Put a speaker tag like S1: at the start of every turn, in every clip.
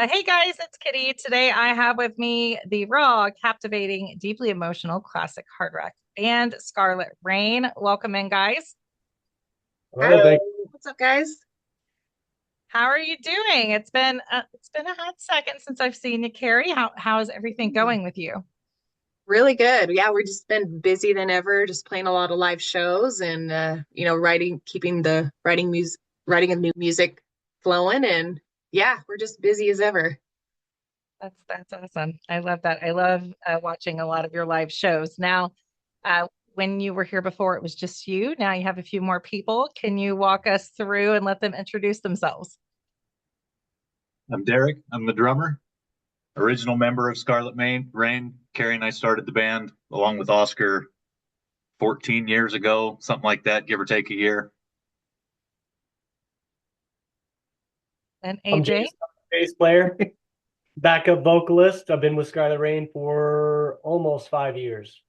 S1: Hey guys, it's Kitty. Today I have with me the raw, captivating, deeply emotional classic hard rock band Scarlet Rain. Welcome in, guys.
S2: Hello,
S3: Hi,
S2: thank
S3: what's up, guys?
S1: How are you doing? It's been a hot second since I've seen you, Carrie. How is everything going with you?
S3: Really good. Yeah, we've just been busy than ever, just playing a lot of live shows and writing, keeping the writing of new music flowing, and yeah, we're just busy as ever.
S1: That's awesome. I love that. I love watching a lot of your live shows. Now, when you were here before, it was just you. Now you have a few more people. Can you walk us through and let them introduce themselves?
S2: I'm Derek. I'm the drummer, original member of Scarlet Rain. Carrie and I started the band along with Oscar 14 years ago, something like that, give or take a year.
S1: And
S4: I'm
S1: AJ?
S4: Jason, bass player, backup vocalist. I've been with Scarlet Rain for almost 5 years.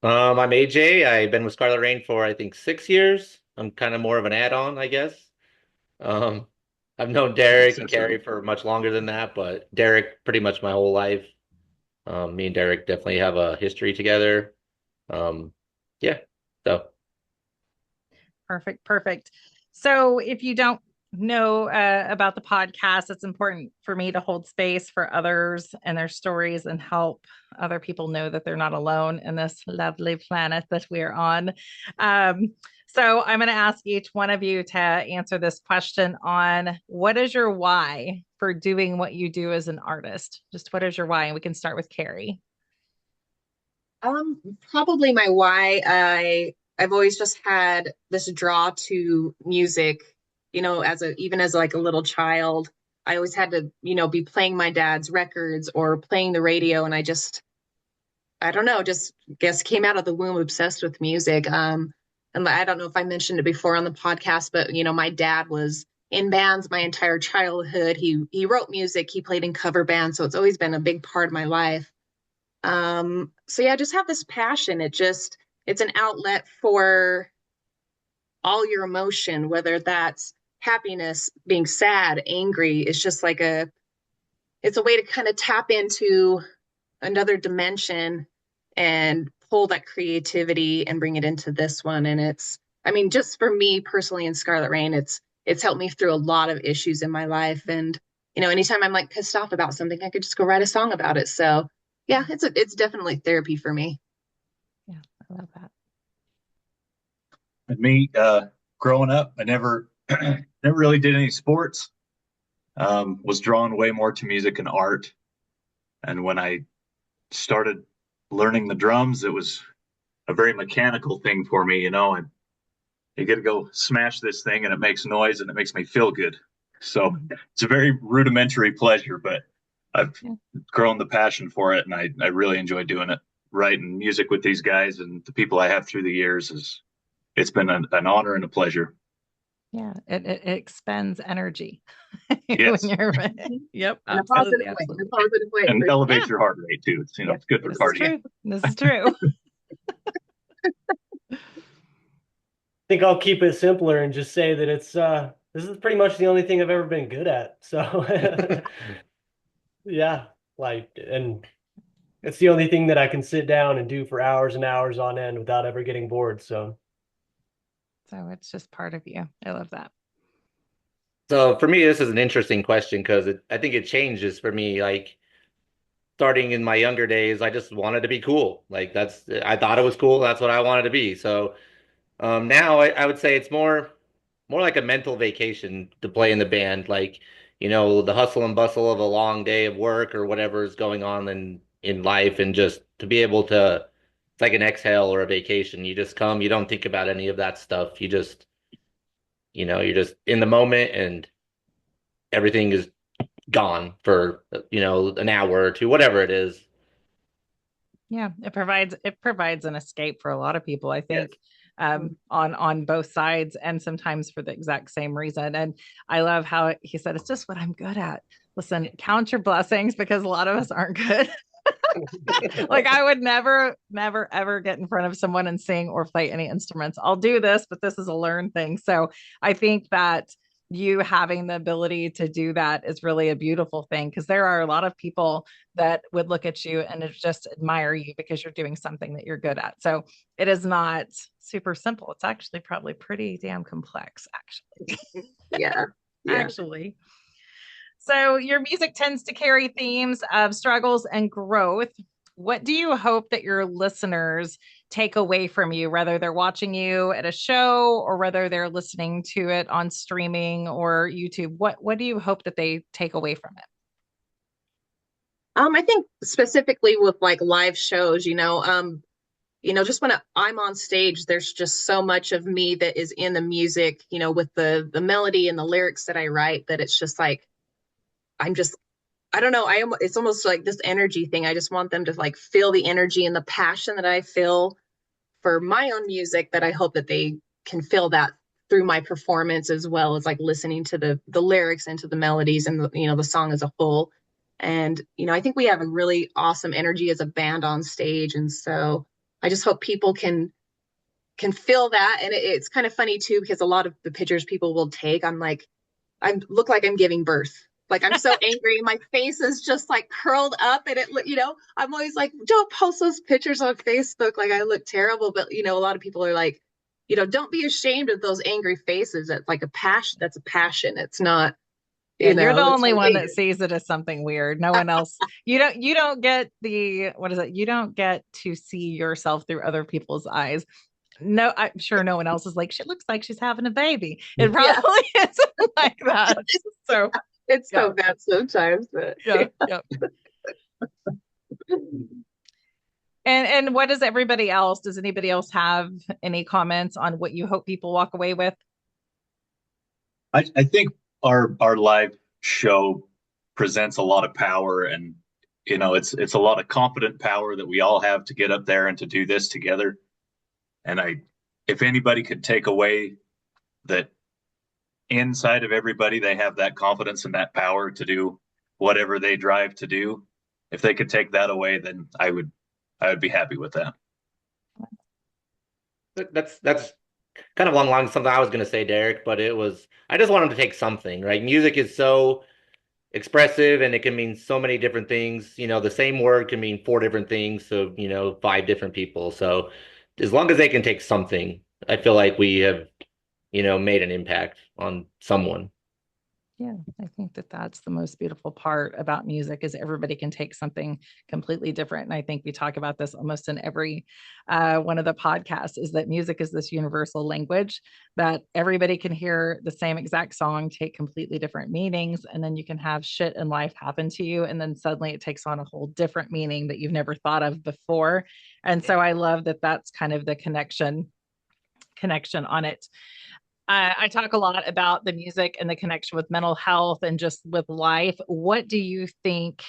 S5: I'm AJ. I've been with Scarlet Rain for I think 6 years. I'm kind of more of an add-on, I guess. Um, I've known Derek and
S2: Accessory.
S5: Carrie for much longer than that, but Derek pretty much my whole life. Me and Derek definitely have a history together. Um, yeah. So
S1: Perfect, perfect. So, if you don't know about the podcast, it's important for me to hold space for others and their stories and help other people know that they're not alone in this lovely planet that we're on. Um, so, I'm going to ask each one of you to answer this question on what is your why for doing what you do as an artist? Just what is your why? And we can start with Carrie.
S3: Probably my why. I've always just had this draw to music, as a even as like a little child. I always had to, be playing my dad's records or playing the radio, and I don't know, just guess came out of the womb obsessed with music. And I don't know if I mentioned it before on the podcast, but my dad was in bands my entire childhood. He wrote music, he played in cover bands, so it's always been a big part of my life. So yeah, I just have this passion. It's an outlet for all your emotion, whether that's happiness, being sad, angry. It's just like it's a way to kind of tap into another dimension and pull that creativity and bring it into this one. And I mean, just for me personally in Scarlet Rain, it's helped me through a lot of issues in my life. And, anytime I'm like pissed off about something, I could just go write a song about it. So yeah, it's definitely therapy for me.
S1: Yeah, I love that.
S2: And me, growing up, I never never really did any sports. Was drawn way more to music and art. And when I started learning the drums, it was a very mechanical thing for me, and you get to go smash this thing and it makes noise and it makes me feel good. So it's a very rudimentary pleasure, but I've
S1: Yeah.
S2: grown the passion for it, and I really enjoy doing it. Writing music with these guys and the people I have through the years is it's been an honor and a pleasure.
S1: Yeah, it expends energy when
S2: Yes,
S1: you're yep,
S3: In a positive
S1: absolutely,
S3: way, in a
S1: absolutely.
S3: positive way
S2: and
S3: for
S1: Yeah,
S2: elevates your heart rate too. It's
S1: yeah,
S2: it's good for
S1: this is
S2: cardio.
S1: true. This is true.
S4: I think I'll keep it simpler and just say that this is pretty much the only thing I've ever been good at. So yeah, and it's the only thing that I can sit down and do for hours and hours on end without ever getting bored. So
S1: So it's just part of you. I love that.
S5: so for me, this is an interesting question because I think it changes for me. Like starting in my younger days, I just wanted to be cool. Like I thought it was cool. That's what I wanted to be. So now I would say it's more like a mental vacation to play in the band. Like, the hustle and bustle of a long day of work or whatever is going on in life, and just to be able to, it's like an exhale or a vacation. You just come, you don't think about any of that stuff. You're just in the moment and everything is gone for, an hour or two, whatever it is.
S1: Yeah, it provides an escape for a lot of people, I
S5: Yes.
S1: think, on both sides, and sometimes for the exact same reason. And I love how he said, "It's just what I'm good at." Listen, count your blessings because a lot of us aren't good. Like I would never, never, ever get in front of someone and sing or play any instruments. I'll do this, but this is a learned thing. So I think that you having the ability to do that is really a beautiful thing because there are a lot of people that would look at you and just admire you because you're doing something that you're good at. So it is not super simple. It's actually probably pretty damn complex, actually.
S3: Yeah. Yeah.
S1: Actually. So your music tends to carry themes of struggles and growth. What do you hope that your listeners take away from you, whether they're watching you at a show or whether they're listening to it on streaming or YouTube? What do you hope that they take away from it?
S3: I think specifically with like live shows, just when I'm on stage, there's just so much of me that is in the music, with the melody and the lyrics that I write, that it's just like I'm just, I don't know, it's almost like this energy thing. I just want them to like feel the energy and the passion that I feel for my own music, that I hope that they can feel that through my performance, as well as like listening to the lyrics and to the melodies and the song as a whole. And I think we have a really awesome energy as a band on stage, and so I just hope people can feel that. And it's kind of funny too, because a lot of the pictures people will take, I look like I'm giving birth. Like I'm so angry. My face is just like curled up, and I'm always like, don't post those pictures on Facebook. Like I look terrible. But a lot of people are like, don't be ashamed of those angry faces. That's like a passion. That's a passion. It's not,
S1: Yeah, you're the
S3: it's
S1: only one
S3: weird.
S1: that sees it as something weird. No one else. You don't get what is it? You don't get to see yourself through other people's eyes. No, I'm sure no one else is like, she looks like she's having a baby. It
S3: Yeah.
S1: probably isn't like that. So
S3: It's
S1: yeah.
S3: so bad sometimes, but
S1: Yeah. And what does everybody else? Does anybody else have any comments on what you hope people walk away with?
S2: I think our live show presents a lot of power, and it's a lot of confident power that we all have to get up there and to do this together. And if anybody could take away that inside of everybody, they have that confidence and that power to do whatever they drive to do. If they could take that away, then I would be happy with that.
S5: That's kind of along the lines of something I was going to say, Derek, but I just want him to take something, right? Music is so expressive and it can mean so many different things. The same word can mean four different things. So, five different people. So as long as they can take something, I feel like we have, made an impact on someone.
S1: Yeah, I think that that's the most beautiful part about music is everybody can take something completely different. And I think we talk about this almost in every one of the podcasts is that music is this universal language that everybody can hear the same exact song, take completely different meanings. And then you can have shit in life happen to you. And then suddenly it takes on a whole different meaning that you've never thought of before. And so I love that that's kind of the connection on it. I talk a lot about the music and the connection with mental health and just with life. What do you think?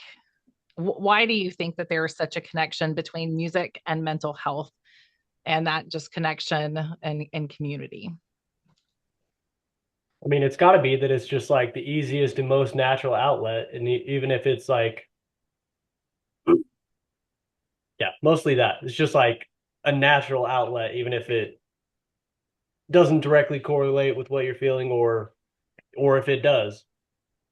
S1: Why do you think that there is such a connection between music and mental health and that just connection and community?
S4: I mean, it's got to be that it's just like the easiest and most natural outlet. And even if it's like, yeah, mostly that. It's just like a natural outlet, even if it doesn't directly correlate with what you're feeling, or if it does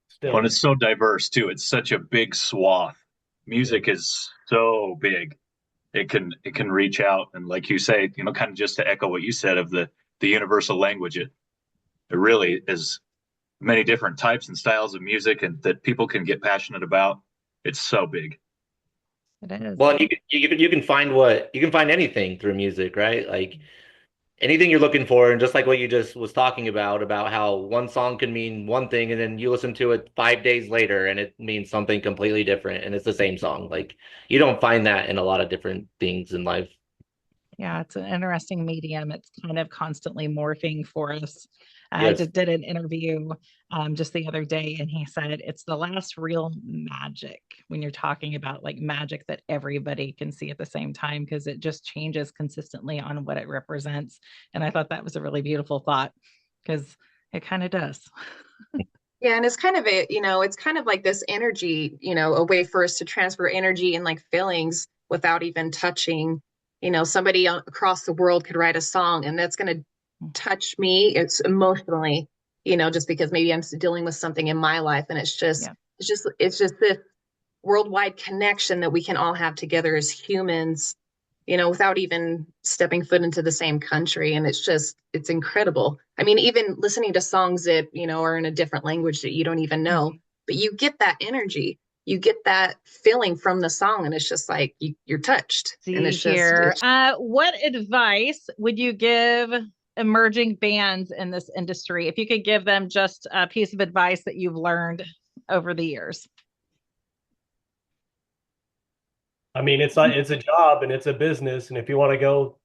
S4: still.
S2: And it's so diverse too. It's such a big swath. Music is so big. It can reach out, and like you say, kind of just to echo what you said of the universal language. It really is many different types and styles of music, and that people can get passionate about. It's so big.
S1: It is.
S5: Well, you can find anything through music, right? Like anything you're looking for, and just like what you just was talking about how one song can mean one thing, and then you listen to it 5 days later, and it means something completely different, and it's the same song. Like you don't find that in a lot of different things in life.
S1: Yeah, it's an interesting medium. It's kind of constantly morphing for us. I
S5: Yes.
S1: just did an interview just the other day, and he said it's the last real magic when you're talking about like magic that everybody can see at the same time because it just changes consistently on what it represents. And I thought that was a really beautiful thought because it kind of does.
S3: Yeah, and it's kind of it's kind of like this energy, a way for us to transfer energy and like feelings without even touching. Somebody across the world could write a song and that's going to touch me. It's emotionally, just because maybe I'm dealing with something in my life, and
S1: Yeah.
S3: it's just this worldwide connection that we can all have together as humans, without even stepping foot into the same country. And it's incredible. I mean, even listening to songs that, are in a different language that you don't even know, but you get that energy, you get that feeling from the song, and it's just like you're touched. And
S1: See here. What advice would you give emerging bands in this industry if you could give them just a piece of advice that you've learned over the years?
S4: I mean, it's a job and it's a business, and if you want to go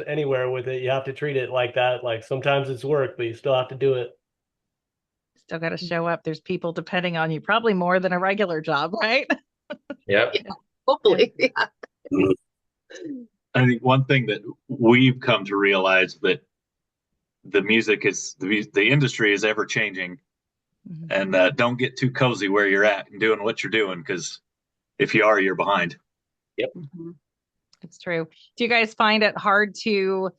S4: anywhere with it, you have to treat it like that. Like sometimes it's work, but you still have to do it.
S1: Still got to show up. There's people depending on you, probably more than a regular job, right?
S5: Yep.
S3: Yeah, hopefully. Yeah.
S2: I think one thing that we've come to realize that the industry is ever changing, and don't get too cozy where you're at and doing what you're doing, because if you are, you're behind.
S5: Yep.
S1: It's true. Do you guys find it hard to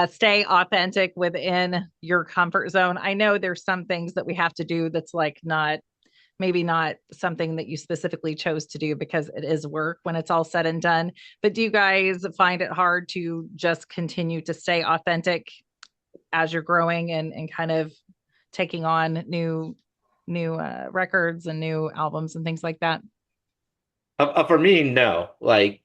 S1: stay authentic within your comfort zone? I know there's some things that we have to do that's like maybe not something that you specifically chose to do because it is work when it's all said and done. But do you guys find it hard to just continue to stay authentic as you're growing and kind of taking on new records and new albums and things like that?
S5: For me, no. Like,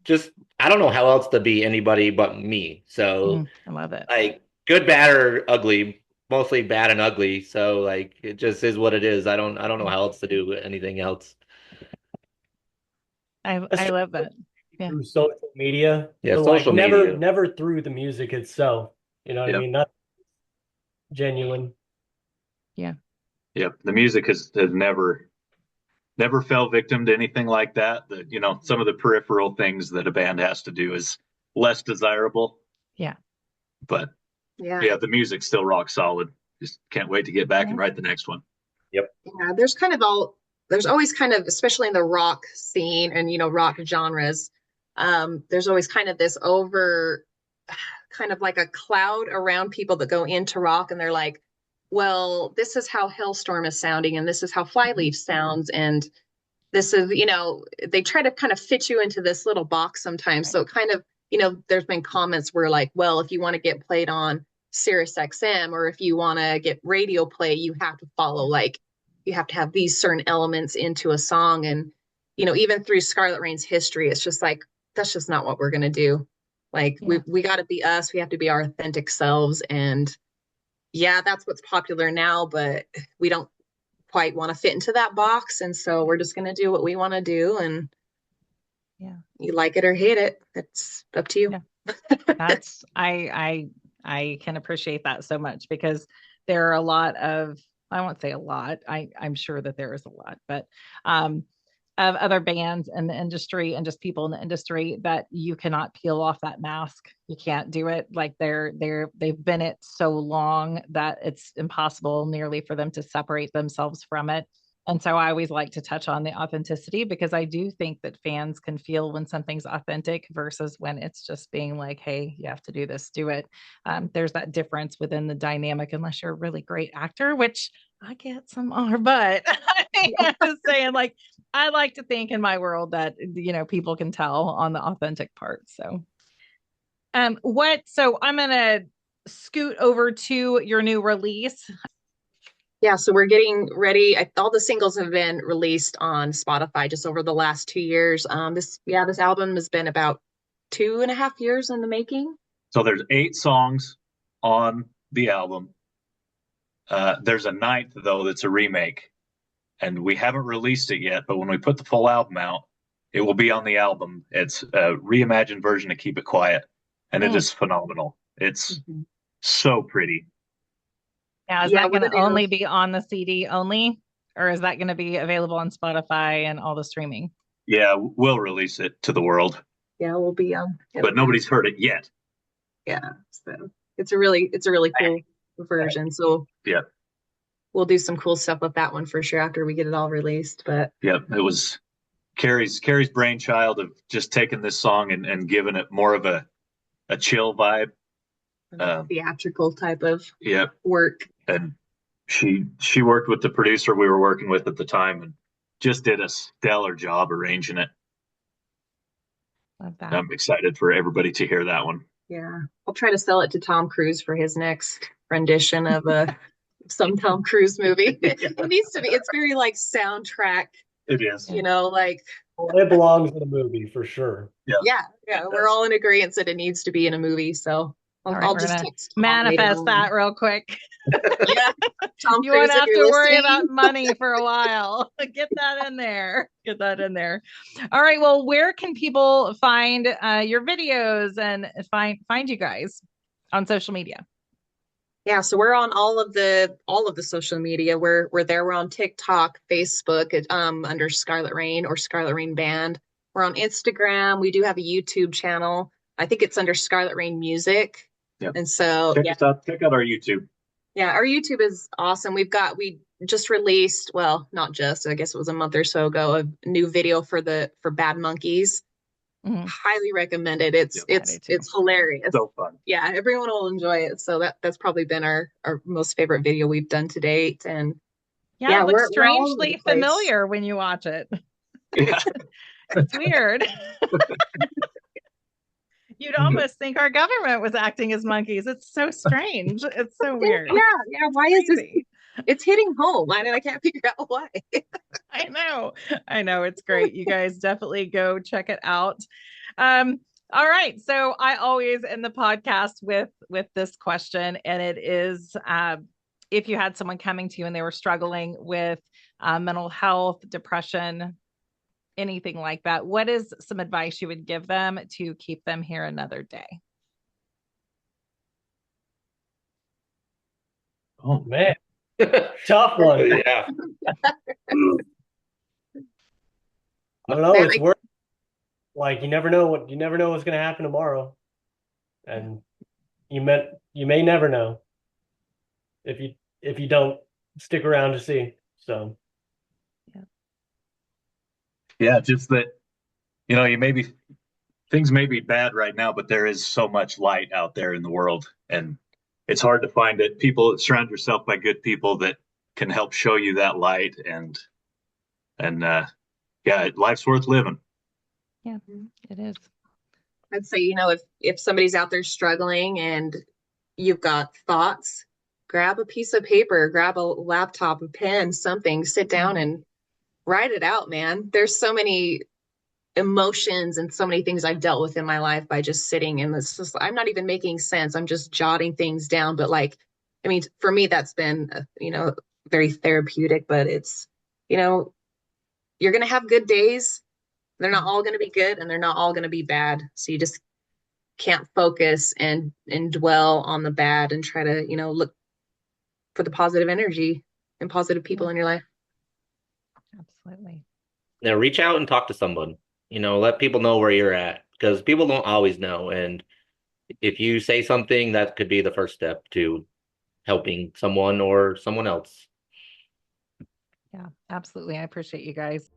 S5: just I don't know how else to be anybody but me. So,
S1: I love it.
S5: like, good, bad, or ugly. Mostly bad and ugly. So, like, it just is what it is. I don't know how else to do anything else.
S1: I love that. Yeah.
S4: Through social media,
S5: Yeah,
S4: but like
S5: social media.
S4: never through the music itself. You know what I
S2: Yep.
S4: mean? Not genuine.
S1: Yeah.
S2: Yep. The music has never fell victim to anything like that. Some of the peripheral things that a band has to do is less desirable.
S1: Yeah.
S2: But
S3: Yeah.
S2: yeah, the music's still rock solid. Just can't wait to get back and write the next one.
S5: Yep.
S3: Yeah, there's always kind of, especially in the rock scene and rock genres, there's always kind of this kind of like a cloud around people that go into rock, and they're like, well, this is how Hailstorm is sounding, and this is how Flyleaf sounds, and this is, they try to kind of fit you into this little box sometimes. So kind of, there's been comments where like, well, if you want to get played on Sirius XM, or if you want to get radio play, you have to follow, like, you have to have these certain elements into a song. And, even through Scarlet Rain's history, it's just like, that's just not what we're going to do. Like, we got to be us. We have to be our authentic selves. And yeah, that's what's popular now, but we don't quite want to fit into that box. And so we're just going to do what we want to do. And you like it or hate it. It's up to you.
S1: Yeah. That's, I can appreciate that so much, because there are a lot of, I won't say a lot, I'm sure that there is a lot, but of other bands in the industry and just people in the industry that you cannot peel off that mask. You can't do it. Like they've been it so long that it's impossible nearly for them to separate themselves from it. And so I always like to touch on the authenticity, because I do think that fans can feel when something's authentic versus when it's just being like, hey, you have to do this, do it. There's that difference within the dynamic, unless you're a really great actor, which I get some are, but I'm just saying, like, I like to think in my world that, people can tell on the authentic part. So, so I'm going to scoot over to your new release.
S3: Yeah, so we're getting ready. All the singles have been released on Spotify just over the last 2 years. This album has been about 2.5 years in the making.
S2: So there's 8 songs on the album. There's a 9th though that's a remake, and we haven't released it yet. But when we put the full album out, it will be on the album. It's a reimagined version of "Keep It Quiet," and it is phenomenal. It's so pretty.
S1: Now, is that going to only be on the CD only, or is that going to be available on Spotify and all the streaming?
S2: Yeah, we'll release it to the world.
S3: Yeah, we'll be
S2: but nobody's heard it yet.
S3: Yeah, so it's a really cool version. So
S2: yeah,
S3: we'll do some cool stuff with that one for sure after we get it all released. But
S2: Yep, it was Carrie's brainchild of just taking this song and giving it more of a chill vibe.
S3: Theatrical type of
S2: Yep.
S3: work.
S2: And she worked with the producer we were working with at the time and just did a stellar job arranging it.
S1: Love that.
S2: I'm excited for everybody to hear that one.
S3: Yeah. I'll try to sell it to Tom Cruise for his next rendition of some Tom Cruise movie. It needs to be, it's very like soundtrack,
S2: It is.
S3: you know, like
S4: Well, it belongs in a movie for sure.
S3: yeah, we're all in agreement that it needs to be in a movie. So
S1: All right,
S3: I'll
S1: we're
S3: just
S1: gonna
S3: text Tom later
S1: manifest
S3: on.
S1: that real quick.
S3: Yeah, Tom
S1: You
S3: Cruise,
S1: won't have
S3: if you're
S1: to worry
S3: listening.
S1: about money for a while. Get that in there. Get that in there. All right. Well, where can people find your videos and find you guys on social media?
S3: Yeah, so we're on all of the social media. We're there. We're on TikTok, Facebook, under Scarlet Rain or Scarlet Rain Band. We're on Instagram. We do have a YouTube channel. I think it's under Scarlet Rain Music.
S2: Yep.
S3: And so
S2: Check us out. Check out our YouTube.
S3: yeah, our YouTube is awesome. We just released, well, not just, I guess it was a month or so ago, a new video for Bad Monkeys.
S1: Mhm.
S3: Highly recommended. It's
S1: I do too.
S3: it's hilarious.
S2: So fun.
S3: Yeah, everyone will enjoy it. So that's probably been our most favorite video we've done to date. And
S1: Yeah, it looks
S3: we're all over the
S1: strangely
S3: place.
S1: familiar when you watch it.
S2: Yeah.
S1: It's weird. You'd almost think our government was acting as monkeys. It's so strange. It's so weird.
S3: Yeah. Why is this?
S1: Crazy.
S3: It's hitting home. I can't figure out why.
S1: I know. It's great. You guys definitely go check it out. All right. So I always end the podcast with this question, and it is if you had someone coming to you and they were struggling with mental health, depression, anything like that, what is some advice you would give them to keep them here another day?
S4: Oh man, tough one.
S5: Yeah.
S4: I don't know. It's worth. Like you never know what's going to happen tomorrow, and you may never know if you don't stick around to see. So
S2: Yeah, just that, things may be bad right now, but there is so much light out there in the world, and it's hard to find it. Surround yourself by good people that can help show you that light, and yeah, life's worth living.
S1: Yeah, it is.
S3: I'd say, if somebody's out there struggling and you've got thoughts, grab a piece of paper, grab a laptop, a pen, something, sit down and write it out, man. There's so many emotions and so many things I've dealt with in my life by just sitting and I'm not even making sense. I'm just jotting things down. But for me, that's been, very therapeutic, but it's, you're going to have good days. They're not all going to be good and they're not all going to be bad. So you just can't focus and dwell on the bad and try to, look for the positive energy and positive people in your life.
S1: Absolutely.
S5: Now reach out and talk to someone. Let people know where you're at because people don't always know. And if you say something, that could be the first step to helping someone or someone else.
S1: Yeah, absolutely. I appreciate you guys.